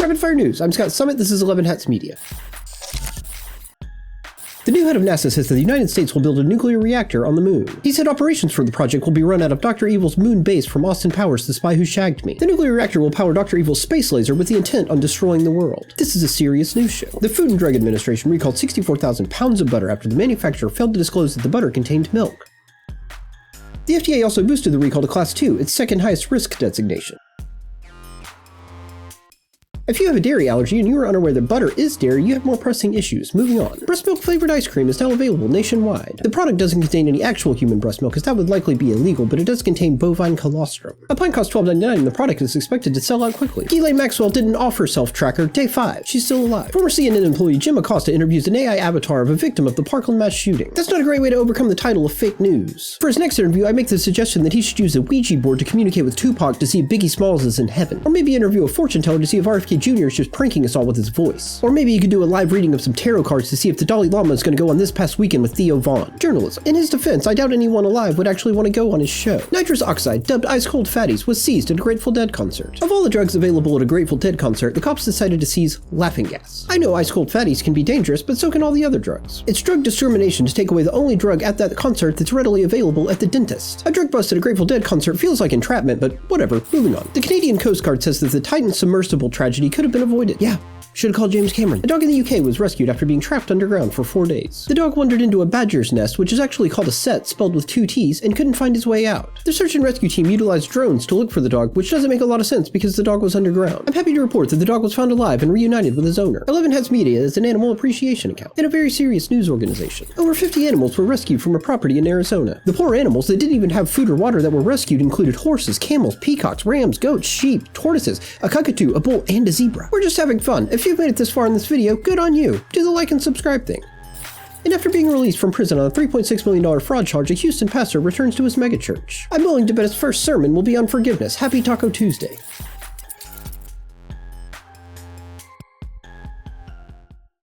Rapid Fire News. I'm Scott Summit. This is 11 Hats Media. The new head of NASA says that the United States will build a nuclear reactor on the moon. He said operations for the project will be run out of Dr. Evil's moon base from Austin Powers' The Spy Who Shagged Me. The nuclear reactor will power Dr. Evil's space laser with the intent on destroying the world. This is a serious news show. The Food and Drug Administration recalled 64,000 pounds of butter after the manufacturer failed to disclose that the butter contained milk. The FDA also boosted the recall to Class 2, its second highest risk designation. If you have a dairy allergy and you are unaware that butter is dairy, you have more pressing issues. Moving on. Breast milk flavored ice cream is now available nationwide. The product doesn't contain any actual human breast milk, as that would likely be illegal, but it does contain bovine colostrum. A pint costs $12.99 and the product is expected to sell out quickly. Ghislaine MacLeod didn't offer self-tracker. Day 5. She's still alive. Former CNN employee Jim Acosta interviews an AI avatar of a victim of the Parkland mass shooting. That's not a great way to overcome the title of fake news. For his next interview, I make the suggestion that he should use a Ouija board to communicate with Tupac to see if Biggie Smalls is in heaven. Or maybe interview a fortune teller to see if RFK Jr. is just pranking us all with his voice. Or maybe you could do a live reading of some tarot cards to see if the Dalai Lama is going to go on this past weekend with Theo Vaughn. Journalism. In his defense, I doubt anyone alive would actually want to go on his show. Nitrous oxide, dubbed Ice Cold Fatties, was seized at a Grateful Dead concert. Of all the drugs available at a Grateful Dead concert, the cops decided to seize laughing gas. I know Ice Cold Fatties can be dangerous, but so can all the other drugs. It's drug discrimination to take away the only drug at that concert that's readily available at the dentist. A drug bust at a Grateful Dead concert feels like entrapment, but whatever, moving on. The Canadian Coast Guard says that the Titan submersible tragedy could have been avoided. Yeah. Should have called James Cameron. A dog in the UK was rescued after being trapped underground for 4 days. The dog wandered into a badger's nest, which is actually called a set, spelled with 2 T's, and couldn't find his way out. The search and rescue team utilized drones to look for the dog, which doesn't make a lot of sense because the dog was underground. I'm happy to report that the dog was found alive and reunited with his owner. 11 Hats Media is an animal appreciation account and a very serious news organization. Over 50 animals were rescued from a property in Arizona. The poor animals that didn't even have food or water that were rescued included horses, camels, peacocks, rams, goats, sheep, tortoises, a cockatoo, a bull, and a zebra. We're just having fun. If you've made it this far in this video, good on you. Do the like and subscribe thing. And after being released from prison on a $3.6 million fraud charge, a Houston pastor returns to his megachurch. I'm willing to bet his first sermon will be on forgiveness. Happy Taco Tuesday.